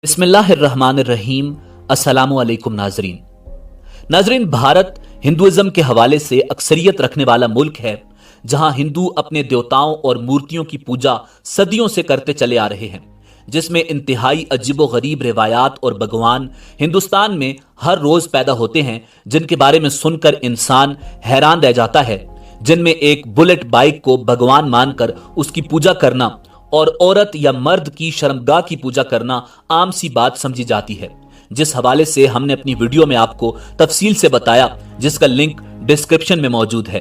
बिस्मिल्लाहिर्रहमानिर्रहीम। अस्सलामु अलैकुम नाजरीन, भारत हिंदुइज्म के हवाले से अक्सरियत रखने वाला मुल्क है, जहां हिंदू अपने देवताओं और मूर्तियों की पूजा सदियों से करते चले आ रहे हैं, जिसमें इंतहाई अजीबो गरीब रिवायात और भगवान हिंदुस्तान में हर रोज पैदा होते हैं, जिनके बारे में सुनकर इंसान हैरान रह जाता है। जिनमें एक बुलेट बाइक को भगवान मानकर उसकी पूजा करना और औरत या मर्द की शर्मगाह की पूजा करना आम सी बात समझी जाती है, जिस हवाले से हमने अपनी वीडियो में आपको तफसील से बताया, जिसका लिंक डिस्क्रिप्शन में मौजूद है।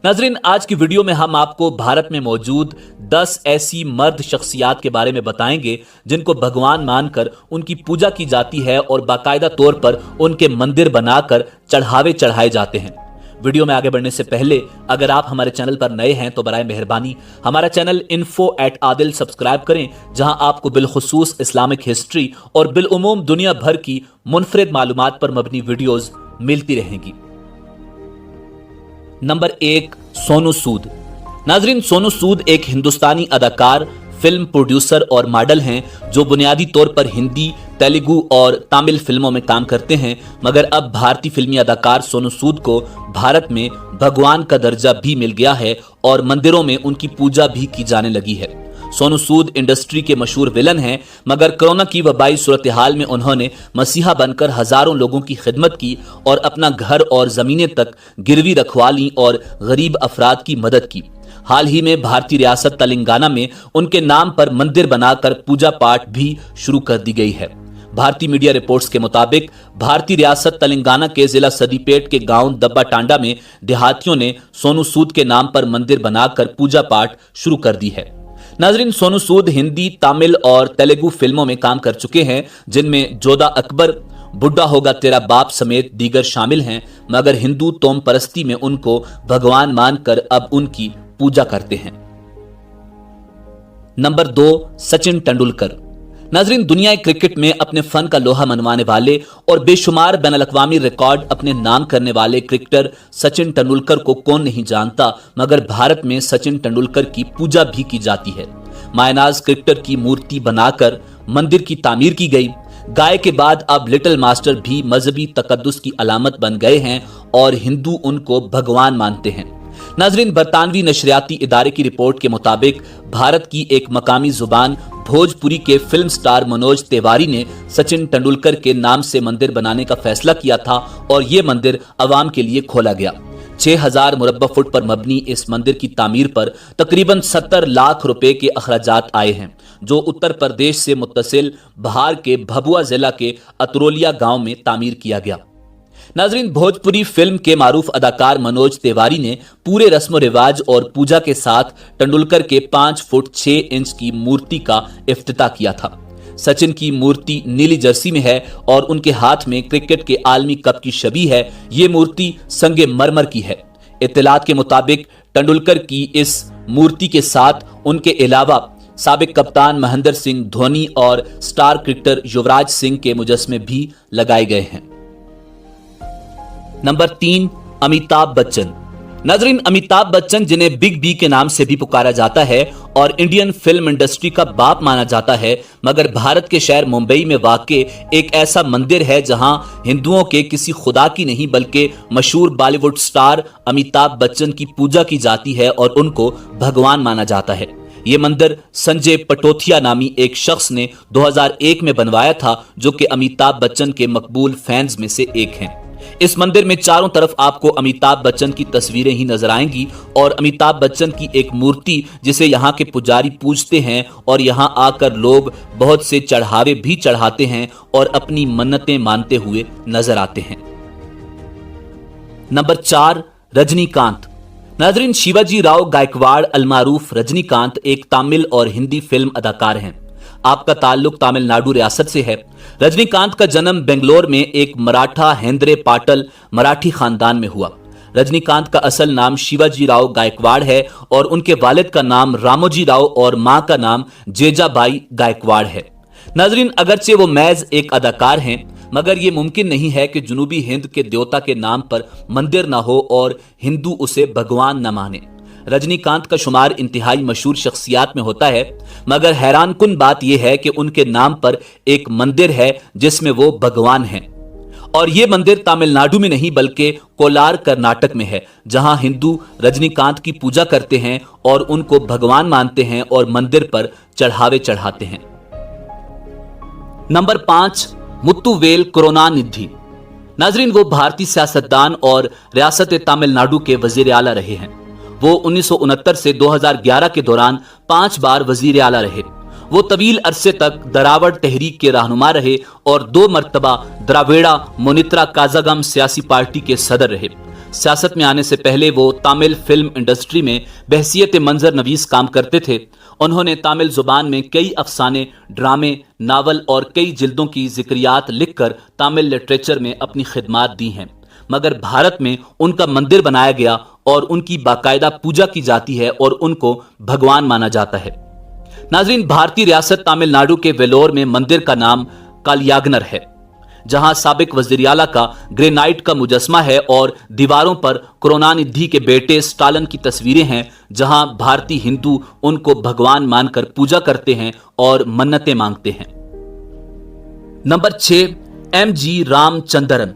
नाजरीन, आज की वीडियो में हम आपको भारत में मौजूद 10 ऐसी मर्द शख्सियात के बारे में बताएंगे जिनको भगवान मानकर उनकी पूजा की जाती है और बाकायदा तौर पर उनके मंदिर बनाकर चढ़ावे चढ़ाए जाते हैं। वीडियो में आगे बढ़ने से पहले अगर आप हमारे चैनल पर नए हैं तो बराए मेहरबानी हमारा चैनल info@adil सब्सक्राइब करें, जहां आपको बिलखुसूस इस्लामिक हिस्ट्री और बिलउमूम दुनिया भर की मुनफरिद मालूमात पर मबनी वीडियोस मिलती रहेंगी। नंबर 1, सोनू सूद। नाजरीन, सोनू सूद एक हिंदुस्तानी अदाकार, फिल्म प्रोड्यूसर और मॉडल हैं, जो बुनियादी तौर पर हिंदी, तेलुगु और तमिल फिल्मों में काम करते हैं, मगर अब भारतीय फिल्मी अदाकार सोनू सूद को भारत में भगवान का दर्जा भी मिल गया है और मंदिरों में उनकी पूजा भी की जाने लगी है। सोनू सूद इंडस्ट्री के मशहूर विलन हैं, मगर कोरोना की वबाई सूरत हाल में उन्होंने मसीहा बनकर हजारों लोगों की खिदमत की और अपना घर और जमीनें तक गिरवी रखवा ली और गरीब अफराद की मदद की। हाल ही में भारतीय रियासत तेलंगाना में उनके नाम पर मंदिर बनाकर पूजा पाठ भी शुरू कर दी गई है। भारतीय मीडिया रिपोर्ट्स के मुताबिक भारतीय रियासत तेलंगाना के जिला सदीपेट के गांव दब्बा टांडा में देहातियों ने सोनू सूद के नाम पर मंदिर बनाकर पूजा पाठ शुरू कर दी है। नाजरीन, सोनू सूद हिंदी, तमिल और तेलुगु फिल्मों में काम कर चुके हैं, जिनमें जोधा अकबर, बुढ़ा होगा तेरा बाप समेत दीगर शामिल हैं, मगर हिंदू तोम परस्ती में उनको भगवान मानकर अब उनकी पूजा करते हैं। नंबर 2, सचिन तेंदुलकर। नाजरीन, दुनिया क्रिकेट में अपने फन का लोहा मनवाने वाले और बेशुमार बैन अल-अक़वामी रिकॉर्ड अपने नाम करने वाले क्रिकेटर सचिन तेंदुलकर को कौन नहीं जानता, मगर भारत में सचिन तेंदुलकर की पूजा भी की जाती है। मायनाज क्रिकेटर की मूर्ति बनाकर मंदिर की तामीर की गई। गाय के बाद अब लिटिल मास्टर भी मजहबी तकद्दुस की अलामत बन गए हैं और हिंदू उनको भगवान मानते हैं। नाजरीन, बरतानवी नशरियाती इदारे की रिपोर्ट के मुताबिक भारत की एक मकामी जुबान भोजपुरी के फिल्म स्टार मनोज तिवारी ने सचिन तेंदुलकर के नाम से मंदिर बनाने का फैसला किया था और ये मंदिर अवाम के लिए खोला गया। 6000 मुरब्बा फुट पर मबनी इस मंदिर की तामीर पर तकरीबन 70 लाख रुपए के अखराजात आए हैं, जो उत्तर प्रदेश से मुत्तसिल बिहार के भभुआ जिला के अतरोलिया गांव में तामीर किया गया। नाजरीन, भोजपुरी फिल्म के मारूफ अदाकार मनोज तिवारी ने पूरे रस्म रिवाज और पूजा के साथ तेंदुलकर के 5 फुट 6 इंच की मूर्ति का इफ्तिताह किया था। सचिन की मूर्ति नीली जर्सी में है और उनके हाथ में क्रिकेट के आलमी कप की छवि है। ये मूर्ति संगे मरमर की है। इत्तलात के मुताबिक तेंदुलकर की इस मूर्ति के साथ उनके अलावा साबिक कप्तान महेंद्र सिंह धोनी और स्टार क्रिकेटर युवराज सिंह के मुजस्मे भी लगाए गए हैं। नंबर 3, अमिताभ बच्चन। नाजरीन, अमिताभ बच्चन, जिन्हें बिग बी के नाम से भी पुकारा जाता है और इंडियन फिल्म इंडस्ट्री का बाप माना जाता है, मगर भारत के शहर मुंबई में वाक़े एक ऐसा मंदिर है जहां हिंदुओं के किसी खुदा की नहीं बल्कि मशहूर बॉलीवुड स्टार अमिताभ बच्चन की पूजा की जाती है और उनको भगवान माना जाता है। ये मंदिर संजय पटोथिया नामी एक शख्स ने 2001 में बनवाया था, जो कि अमिताभ बच्चन के मकबूल फैंस में से एक हैं। इस मंदिर में चारों तरफ आपको अमिताभ बच्चन की तस्वीरें ही नजर आएंगी और अमिताभ बच्चन की एक मूर्ति जिसे यहाँ के पुजारी पूजते हैं और यहाँ आकर लोग बहुत से चढ़ावे भी चढ़ाते हैं और अपनी मन्नतें मानते हुए नजर आते हैं। नंबर 4, रजनीकांत। नाजरीन, शिवाजी राव गायकवाड़ अलमारूफ रजनीकांत एक तमिल और हिंदी फिल्म अदाकार हैं। आपका ताल्लुक तमिलनाडु रियासत से है। रजनीकांत का जन्म बेंगलोर में एक मराठा हेंद्रे पाटल मराठी खानदान में हुआ। रजनीकांत का असल नाम शिवाजी राव गायकवाड़ है और उनके वालिद का नाम रामोजी राव और मां का नाम जेजाबाई गायकवाड़ है। नाजरीन, अगरचे वो महज एक अदाकार हैं, मगर ये मुमकिन नहीं है कि जनूबी हिंद के देवता के नाम पर मंदिर ना हो और हिंदू उसे भगवान न माने। रजनीकांत का शुमार इंतहाई मशहूर शख्सियात में होता है, मगर हैरान कुन बात यह है कि उनके नाम पर एक मंदिर है जिसमें वो भगवान हैं। और ये मंदिर तमिलनाडु में नहीं बल्कि कोलार कर्नाटक में है, जहां हिंदू रजनीकांत की पूजा करते हैं और उनको भगवान मानते हैं और मंदिर पर चढ़ावे चढ़ाते हैं। नंबर 5, मुत्तुवेल करुणानिधि। नाजरीन, वो भारतीय सियासतदान और रियासत तमिलनाडु के वजीर आला रहे हैं। वो 1969 से 2011 के दौरान 5 बार वजीर आला रहे। वो तवील अरसे तक द्राविड़ तहरीक के रहनुमा रहे और 2 मरतबा द्राविड़ा मुनित्रा काजागम सियासी पार्टी के सदर रहे। सियासत में आने से पहले वो तमिल फिल्म इंडस्ट्री में बहसियत मंजर नवीस काम करते थे। उन्होंने तमिल जुबान में कई अफसाने, ड्रामे, नावल और कई जिल्दों की जिक्रियात लिखकर तमिल लिटरेचर में अपनी खिदमात दी हैं, मगर भारत में उनका मंदिर बनाया गया और उनकी बाकायदा पूजा की जाती है और उनको भगवान माना जाता है। नाजरीन, भारतीय रियासत तमिलनाडु के वेलोर में मंदिर का नाम कालियागनर है, जहां साबिक वजीर आला का ग्रेनाइट का मुजस्मा है और दीवारों पर करुणानिधि के बेटे स्टालिन की तस्वीरें हैं, जहां भारतीय हिंदू उनको भगवान मानकर पूजा करते हैं और मन्नतें मांगते हैं। Number 6, MG. रामचंद्रन।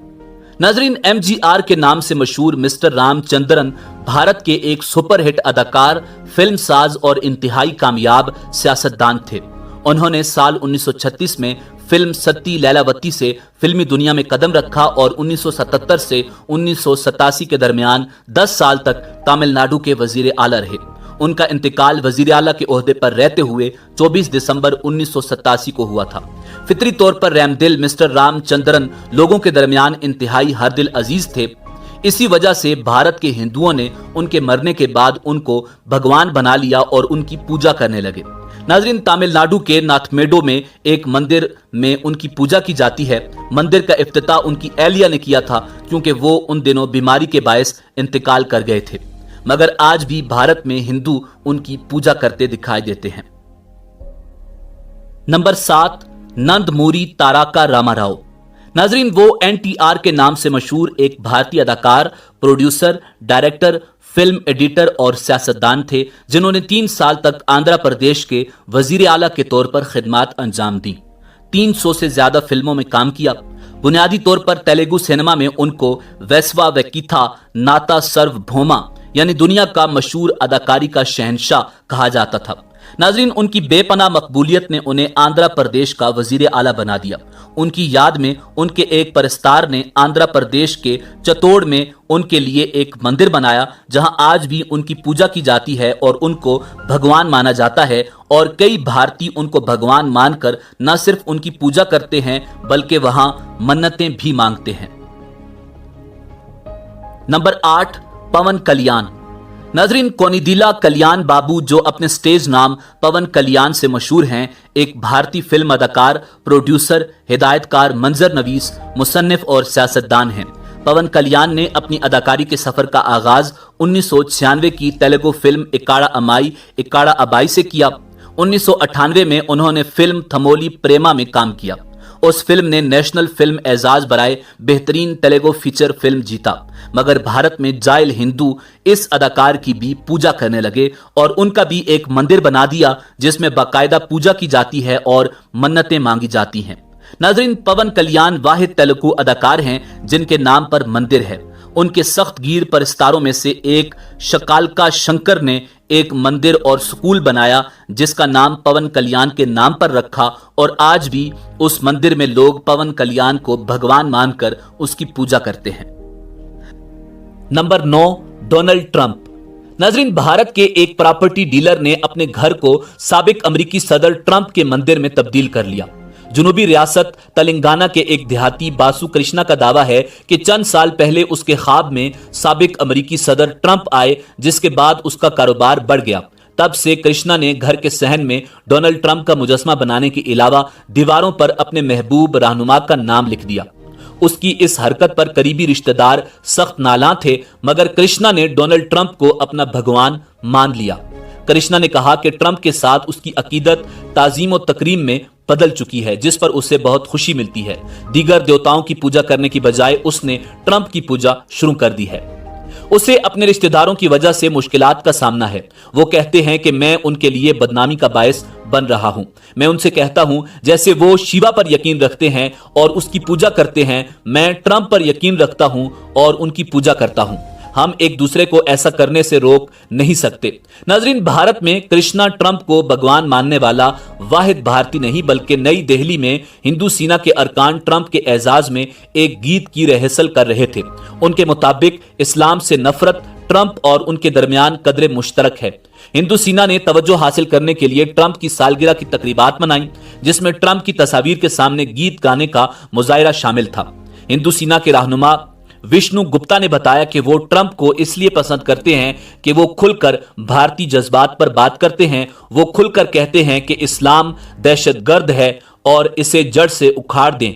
नाजरीन, MGR के नाम से मशहूर मिस्टर रामचंद्रन भारत के एक सुपरहिट अदाकार, फिल्मसाज और इंतहाई कामयाब सियासतदान थे। उन्होंने साल 1936 में फिल्म सती लैलावती से फिल्मी दुनिया में कदम रखा और 1977 से 1987 के दरमियान 10 साल तक तमिलनाडु के वजीर आला रहे। उनका इंतकाल वजीर आला के ओहदे पर रहते हुए 24 दिसंबर 1987 को हुआ था। फितरी तौर पर रहमदिल मिस्टर रामचंद्रन लोगों के दरमियान इंतहाई हरदिल अजीज थे। इसी वजह से भारत के हिंदुओं ने उनके मरने के बाद उनको भगवान बना लिया और उनकी पूजा करने लगे। नाजरीन, तमिलनाडु के नाथमेडो में एक मंदिर में उनकी पूजा की जाती है। मंदिर का इफ्तिताह उनकी एहलिया ने किया था, क्योंकि वो उन दिनों बीमारी के बायस इंतकाल कर गए थे, मगर आज भी भारत में हिंदू उनकी पूजा करते दिखाई देते हैं। नंबर 7, नंदमूरी तारका रामाराव। नाजरीन, वो NTR के नाम से मशहूर एक भारतीय अदाकार, प्रोड्यूसर, डायरेक्टर, फिल्म एडिटर और सियासतदान थे, जिन्होंने 3 साल तक आंध्र प्रदेश के वजीर आला के तौर पर खिदमात अंजाम दी। 300 से ज्यादा फिल्मों में काम किया। बुनियादी तौर पर तेलुगु सिनेमा में उनको वेस्वा वेकिथा नाता सर्वभौमा यानी दुनिया का मशहूर अदाकारी का शहंशाह कहा जाता था। नाजरीन, उनकी बेपनाह मकबूलियत ने उन्हें आंध्र प्रदेश का वजीर आला बना दिया। उनकी याद में उनके एक परस्तार ने आंध्र प्रदेश के चतोड़ में उनके लिए एक मंदिर बनाया, जहां आज भी उनकी पूजा की जाती है और उनको भगवान माना जाता है। और कई भारतीय उनको भगवान मानकर न सिर्फ उनकी पूजा करते हैं बल्कि वहां मन्नतें भी मांगते हैं। नंबर 8, पवन कल्याण। नाजरीन, कोनिदिला कल्याण बाबू, जो अपने स्टेज नाम पवन कल्याण से मशहूर हैं, एक भारतीय फिल्म अदाकार, प्रोड्यूसर, हिदायतकार, मंजर नवीस, मुसन्निफ और सियासतदान हैं। पवन कल्याण ने अपनी अदाकारी के सफर का आगाज 1996 की तेलुगु फिल्म इक्काड़ा अम्माई इक्काड़ा अब्बाई से किया। 1998 में उन्होंने फिल्म थमोली प्रेमा में काम किया। उस फिल्म ने नेशनल फिल्म एजाज बराए बेहतरीन तेलुगु फीचर फिल्म जीता, मगर भारत में जाहिल हिंदू इस अदाकार की भी पूजा करने लगे और उनका भी एक मंदिर बना दिया, जिसमें बाकायदा पूजा की जाती है और मन्नतें मांगी जाती हैं। नाजरीन, पवन कल्याण वाहिद तेलुगु अदाकार हैं जिनके नाम पर मंदिर है। उनके सख्त गीर परस्तारों में से एक शकालका शंकर ने एक मंदिर और स्कूल बनाया, जिसका नाम पवन कल्याण के नाम पर रखा और आज भी उस मंदिर में लोग पवन कल्याण को भगवान मानकर उसकी पूजा करते हैं। Number 9, Donald Trump. नाजरीन, भारत के एक प्रॉपर्टी डीलर ने अपने घर को साबिक अमेरिकी सदर ट्रंप के मंदिर में तब्दील कर लिया। जुनूबी रियासत तेलंगाना के एक देहाती बासु कृष्णा का दावा है कि चंद साल पहले उसके ख्वाब में साबिक अमेरिकी सदर ट्रंप आए, जिसके बाद उसका कारोबार बढ़ गया। तब से कृष्णा ने घर के सहन में डोनाल्ड ट्रंप का मुजस्मा बनाने के अलावा दीवारों पर अपने महबूब रहनुमा का नाम लिख दिया। उसकी इस हरकत पर करीबी रिश्तेदार सख्त नालां थे, मगर कृष्णा ने डोनाल्ड ट्रंप को अपना भगवान मान लिया। कृष्णा ने कहा कि ट्रंप के साथ उसकी अकीदत ताजीम और तकरीम में बदल चुकी है, जिस पर उसे बहुत खुशी मिलती है। दीगर देवताओं की पूजा करने की बजाय उसने ट्रंप की पूजा शुरू कर दी है। उसे अपने रिश्तेदारों की वजह से मुश्किलात का सामना है। वो कहते हैं कि मैं उनके लिए बदनामी का बायस बन रहा हूं। मैं उनसे कहता हूं जैसे वो शिवा पर यकीन रखते हैं और उसकी पूजा करते हैं, मैं ट्रंप पर यकीन रखता हूं और उनकी पूजा करता हूं। हम एक दूसरे को ऐसा करने से रोक नहीं सकते। नाजरीन, भारत में कृष्णा ट्रंप को भगवान मानने वाला वाहिद भारतीय नहीं बल्कि नई दिल्ली में हिंदू सेना के अरकान ट्रंप के एजाज में एक गीत की रिहर्सल कर रहे थे। उनके मुताबिक इस्लाम से नफरत ट्रंप और उनके दरमियान कदरे मुश्तरक है। हिंदू सेना ने तवज्जो हासिल करने के लिए ट्रंप की सालगिरह की तकरीबात मनाई, जिसमें ट्रंप की तस्वीर के सामने गीत गाने का मुजाहिरा शामिल था। हिंदू सेना के रहनुमा विष्णु गुप्ता ने बताया कि वो ट्रंप को इसलिए पसंद करते हैं कि वो खुलकर भारतीय जज्बात पर बात करते हैं। वो खुलकर कहते हैं कि इस्लाम दहशतगर्द है और इसे जड़ से उखाड़ दें,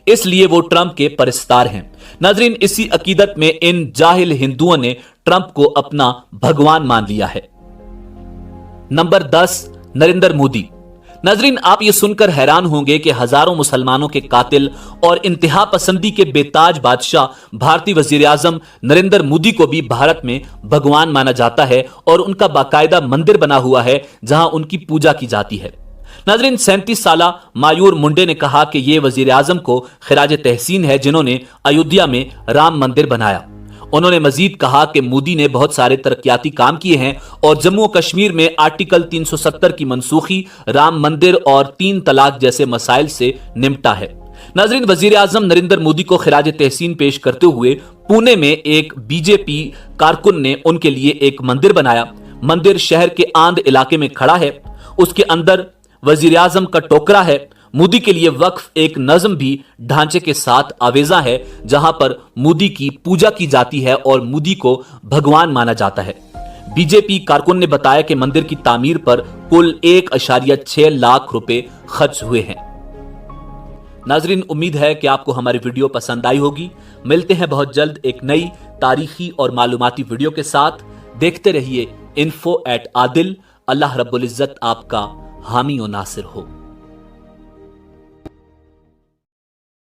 इसलिए वो ट्रंप के परस्तार हैं। नाजरीन, इसी अकीदत में इन जाहिल हिंदुओं ने ट्रंप को अपना भगवान मान लिया है। नंबर 10, नरेंद्र मोदी। नाजरीन, आप ये सुनकर हैरान होंगे कि हजारों मुसलमानों के कातिल और इंतहा पसंदी के बेताज बादशाह भारतीय वजीर आजम नरेंद्र मोदी को भी भारत में भगवान माना जाता है और उनका बाकायदा मंदिर बना हुआ है जहां उनकी पूजा की जाती है। नाजरीन, 37 साला मायूर मुंडे ने कहा कि यह वजीर आजम को खिराज तहसीन है जिन्होंने अयोध्या में राम मंदिर बनाया। उन्होंने मजीद कहा कि मोदी ने बहुत सारे तरक्याती काम किए हैं और जम्मू कश्मीर में आर्टिकल 370 की मनसूखी, राम मंदिर और 3 तलाक जैसे मसाइल से निपटा है। नाजरीन, वजीर आजम नरेंद्र मोदी को खिराज तहसीन पेश करते हुए पुणे में एक बीजेपी कारकुन ने उनके लिए एक मंदिर बनाया। मंदिर शहर के आंध इलाके में खड़ा है। उसके अंदर वजीर आजम का टोकरा है। मोदी के लिए वक्फ एक नज्म भी ढांचे के साथ आवेजा है जहां पर मोदी की पूजा की जाती है और मोदी को भगवान माना जाता है। बीजेपी कारकुन ने बताया कि मंदिर की तामीर पर कुल 1.6 लाख रुपए खर्च हुए हैं। नाजरीन, उम्मीद है कि आपको हमारी वीडियो पसंद आई होगी। मिलते हैं बहुत जल्द एक नई तारीखी और मालूमाती वीडियो के साथ। देखते रहिए info@adil। अल्लाह रब्बुल इज्जत आपका हामी और नासिर हो।